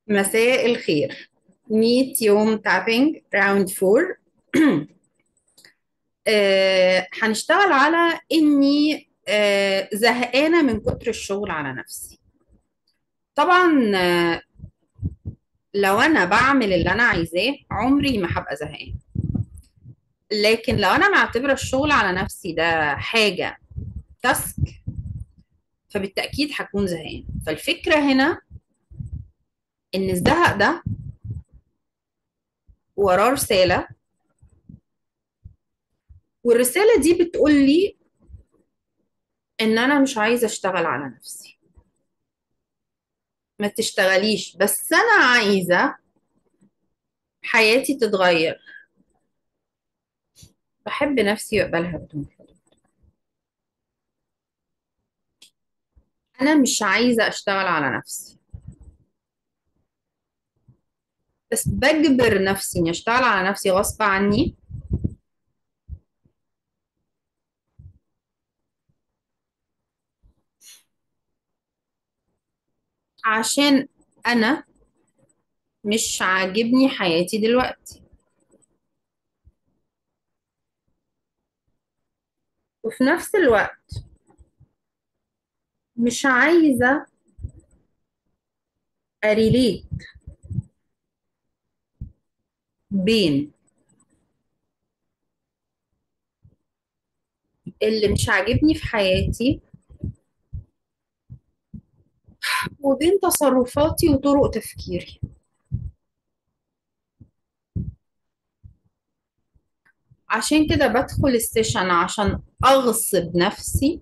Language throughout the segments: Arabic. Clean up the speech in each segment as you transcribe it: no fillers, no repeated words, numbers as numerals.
مساء الخير. 100 يوم تابينج راوند 4. هنشتغل على اني زهقانة من كتر الشغل على نفسي. طبعا لو انا بعمل اللي انا عايزاه عمري ما هبقى زهقانة، لكن لو انا معتبرة الشغل على نفسي ده حاجة تاسك فبالتأكيد هكون زهقانة. فالفكرة هنا ان الزهق ده وراه رسالة، والرسالة دي بتقول لي ان انا مش عايزة اشتغل على نفسي. ما تشتغليش، بس انا عايزة حياتي تتغير. بحب نفسي واقبلها بدون حدود. انا مش عايزة اشتغل على نفسي، بس بجبر نفسي اني اشتغل على نفسي غصب عني عشان انا مش عاجبني حياتي دلوقتي، وفي نفس الوقت مش عايزة اريليت بين اللي مش عاجبني في حياتي وبين تصرفاتي وطرق تفكيري. عشان كده بدخل السيشن عشان اغصب نفسي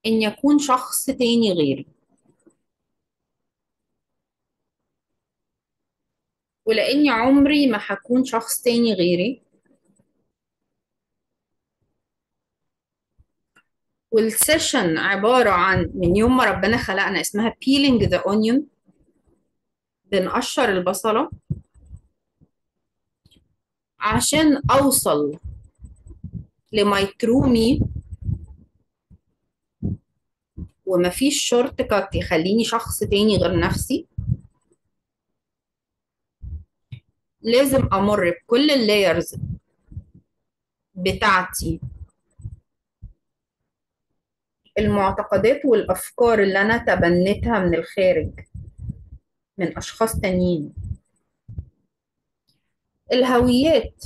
اني اكون شخص تاني غيري. ولاني عمري ما هكون شخص تاني غيري، والسيشن عبارة عن من يوم ما ربنا خلقنا اسمها peeling the onion، بنقشر البصلة عشان أوصل لماي ترو مي. ومفيش شورت كات يخليني شخص تاني غير نفسي. لازم أمر بكل اللايرز بتاعتي، المعتقدات والأفكار اللي أنا تبنيتها من الخارج من أشخاص تانيين، الهويات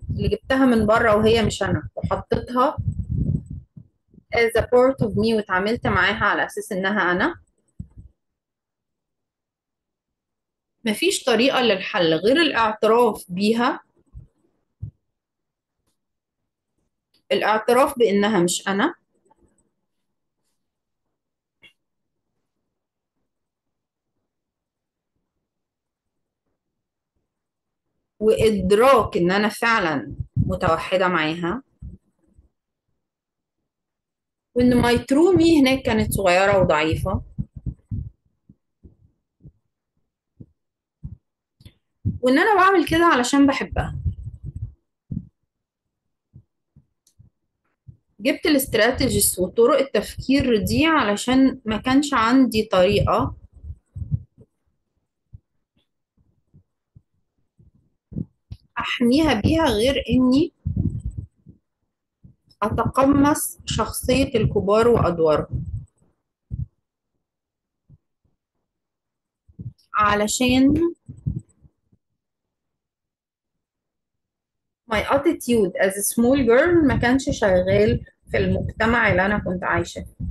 اللي جبتها من بره وهي مش أنا، وحطيتها as a part of me واتعاملت معاها على أساس إنها أنا. مفيش طريقة للحل غير الاعتراف بيها، الاعتراف بإنها مش أنا، وإدراك إن أنا فعلا متوحدة معاها، وإن ماي ترو مي هناك كانت صغيرة وضعيفة، وإن أنا بعمل كده علشان بحبها. جبت الاستراتيجيز وطرق التفكير دي علشان ما كانش عندي طريقة أحميها بيها غير إني أتقمص شخصية الكبار وأدوارهم. علشان my attitude as a small girl ما كانش شغال في المجتمع اللي أنا كنت عايشة فيه.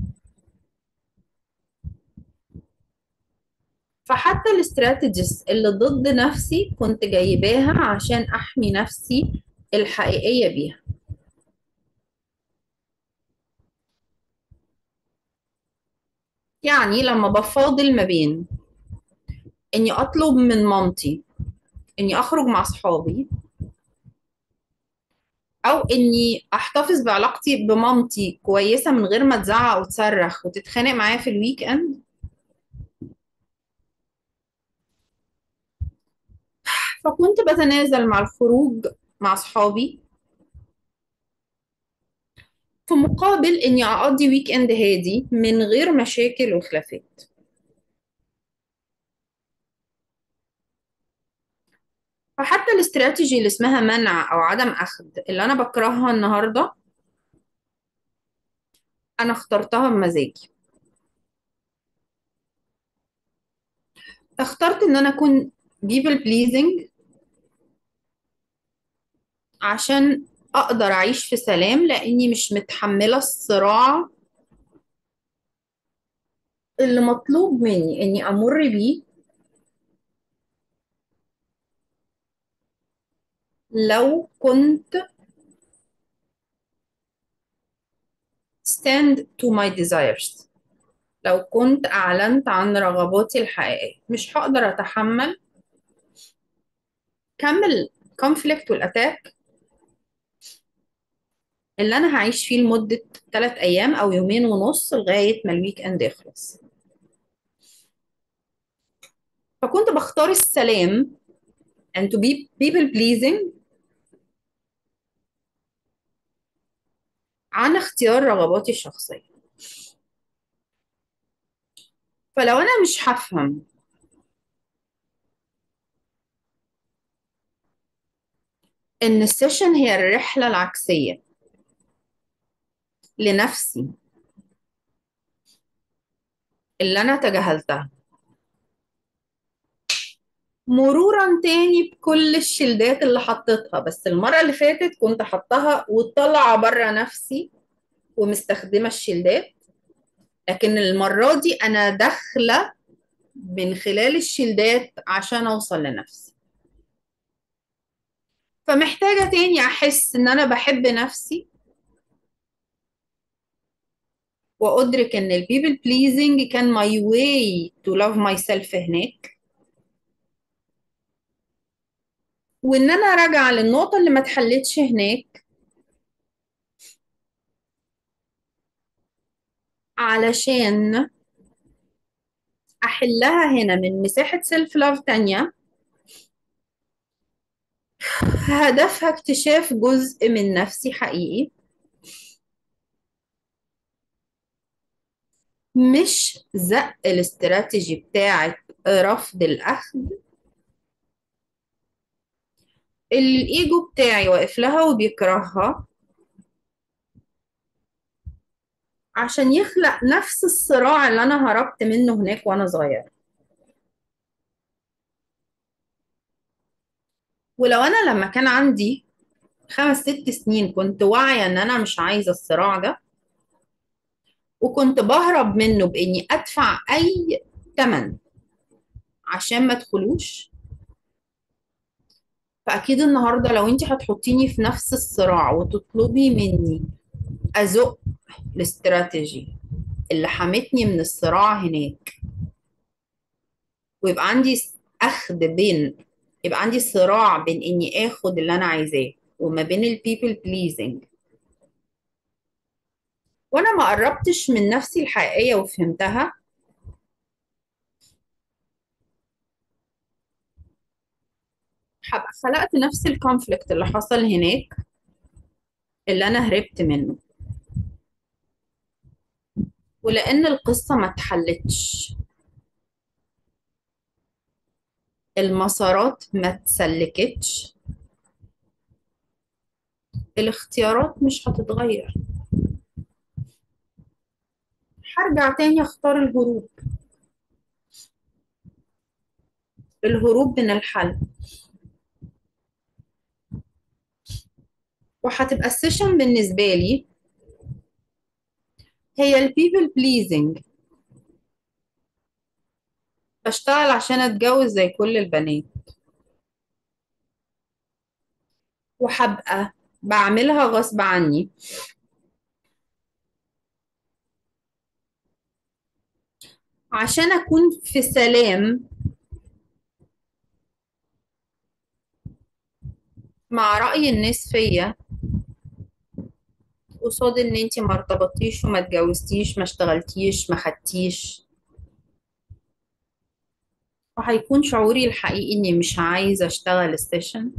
فحتى الاستراتيجيز اللي ضد نفسي كنت جايباها عشان أحمي نفسي الحقيقية بيها. يعني لما بفاضل ما بين إني أطلب من مامتي إني أخرج مع صحابي، أو إني أحتفظ بعلاقتي بمامتي كويسة من غير ما تزعق وتصرخ وتتخانق معايا في الويك إند، فكنت بتنازل مع الخروج مع صحابي في مقابل إني أقضي ويك إند هادي من غير مشاكل وخلافات. فحتى الاستراتيجي اللي اسمها منع او عدم اخذ اللي انا بكرهها النهارده، انا اخترتها بمزاجي. اخترت ان انا اكون people pleasing عشان اقدر اعيش في سلام، لاني مش متحملة الصراع اللي مطلوب مني اني امر بيه لو كنت stand to my desires. لو كنت اعلنت عن رغباتي الحقيقية مش هقدر اتحمل كم الكونفليكت والاتاك اللي انا هعيش فيه لمدة 3 ايام او يومين ونص لغاية ما الويك اند يخلص. فكنت بختار السلام and to be people pleasing عن اختيار رغباتي الشخصية. فلو انا مش هفهم ان السيشن هي الرحلة العكسية لنفسي اللي انا تجاهلتها، مرورا تاني بكل الشيلدات اللي حطيتها، بس المرة اللي فاتت كنت حطها وطلع بره نفسي ومستخدمة الشيلدات، لكن المرة دي انا داخلة من خلال الشيلدات عشان اوصل لنفسي. فمحتاجة تاني احس ان انا بحب نفسي، وادرك ان البيبل بليزنج كان ماي واي تو لاف ماي سيلف هناك، وان انا راجعة للنقطة اللي ما اتحلتش هناك علشان احلها هنا من مساحة سيلف لاف تانية هدفها اكتشاف جزء من نفسي حقيقي، مش زق الاستراتيجي بتاعت رفض الأخذ اللي الإيجو بتاعي واقف لها وبيكرهها عشان يخلق نفس الصراع اللي أنا هربت منه هناك وأنا صغير. ولو أنا لما كان عندي 5 6 سنين كنت واعية إن أنا مش عايزة الصراع ده، وكنت بهرب منه بإني أدفع أي تمن عشان ما ادخلوش، فأكيد النهاردة لو انت هتحطيني في نفس الصراع وتطلبي مني أزق الاستراتيجي اللي حمتني من الصراع هناك، ويبقى عندي أخد بين يبقى عندي صراع بين إني آخد اللي أنا عايزاه وما بين البيبل بليزنج، وأنا ما قربتش من نفسي الحقيقية وفهمتها، هبقى خلقت نفس الكونفليكت اللي حصل هناك اللي أنا هربت منه. ولأن القصة ما اتحلتش، المسارات ما اتسلكتش، الاختيارات مش هتتغير، هرجع تاني اختار الهروب، الهروب من الحل. وهتبقى السيشن بالنسبة لي هي البيبل بليزنج، بشتغل عشان اتجوز زي كل البنات، وهبقى بعملها غصب عني عشان اكون في سلام مع رأي الناس فيا قصاد ان انتي ما ارتبطتيش وما اتجوزتيش ما اشتغلتيش ما خدتيش. وهيكون شعوري الحقيقي اني مش عايزة اشتغل السيشن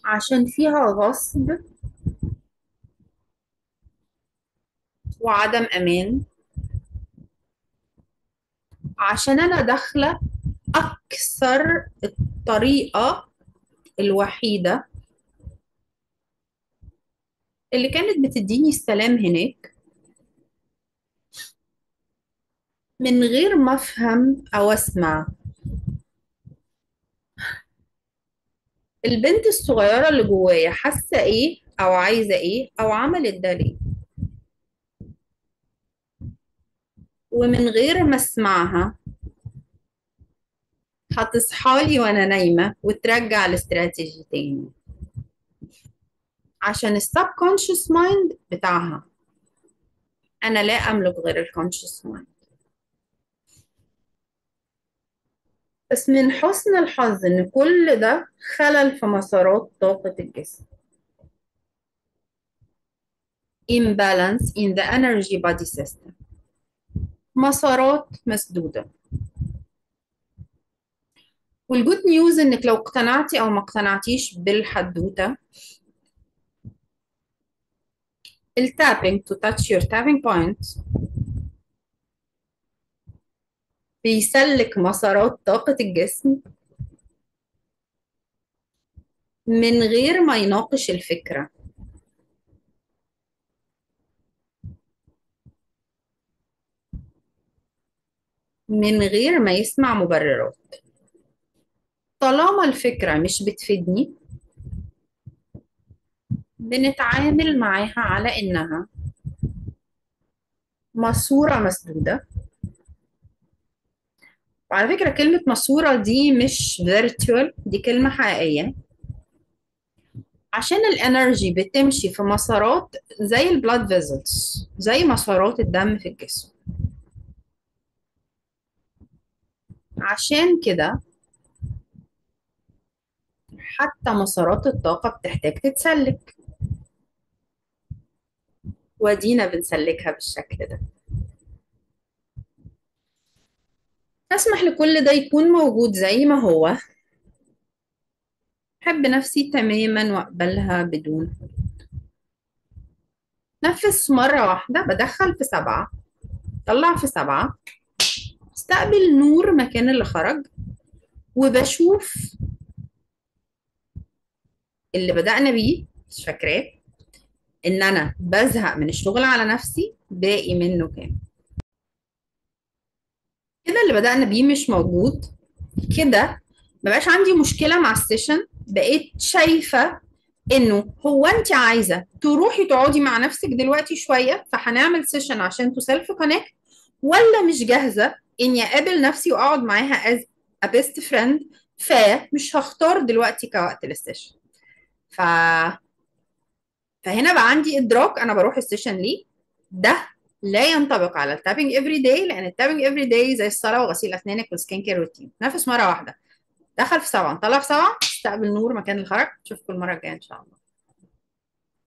عشان فيها غصب وعدم امان، عشان انا داخلة أكثر الطريقة الوحيدة اللي كانت بتديني السلام هناك، من غير ما أفهم أو أسمع البنت الصغيرة اللي جوايا حاسة إيه أو عايزة إيه أو عملت ده ليه، ومن غير ما أسمعها هتصحالي وأنا نايمة وترجع الاستراتيجي تاني، عشان السبكونشس مايند بتاعها. أنا لا أملك غير الكونشس مايند. بس من حسن الحظ إن كل ده خلل في مسارات طاقة الجسم. imbalance in the energy body system. مسارات مسدودة. والجود نيوز إنك لو اقتنعتي أو ما اقتنعتيش بالحدوتة، التابينج to touch your tapping point بيسلك مسارات طاقة الجسم من غير ما يناقش الفكرة، من غير ما يسمع مبررات. طالما الفكرة مش بتفيدني بنتعامل معاها على إنها ماسورة مسدودة. وعلى فكرة كلمة ماسورة دي مش virtual، دي كلمة حقيقية، عشان الانرجي بتمشي في مسارات زي البلاد فيزلز، زي مسارات الدم في الجسم. عشان كده حتى مسارات الطاقة بتحتاج تتسلك، ودينا بنسلكها بالشكل ده. أسمح لكل ده يكون موجود زي ما هو، أحب نفسي تماما وأقبلها بدون نفس مرة واحدة. بدخل في 7، طلع في 7، استقبل نور مكان اللي خرج، وبشوف اللي بدأنا بيه، مش فاكراه، إن أنا بزهق من الشغل على نفسي باقي منه كام. كده اللي بدأنا بيه مش موجود. كده مبقاش عندي مشكلة مع السيشن، بقيت شايفة انه هو انت عايزة تروحي تقعدي مع نفسك دلوقتي شوية فهنعمل سيشن عشان تو سيلف كونكت، ولا مش جاهزة اني اقابل نفسي واقعد معاها as a best friend، فمش هختار دلوقتي كوقت للسيشن. ف... فهنا بقى عندي ادراك انا بروح السيشن ليه. ده لا ينطبق على التابنج افري داي، لان التابنج افري داي زي الصلاه وغسيل اسنانك والسكين كير روتين، نفس مره واحده. دخل في 7، طلع في 7، استقبل نور مكان الخرج. اشوفكم المره الجايه ان شاء الله.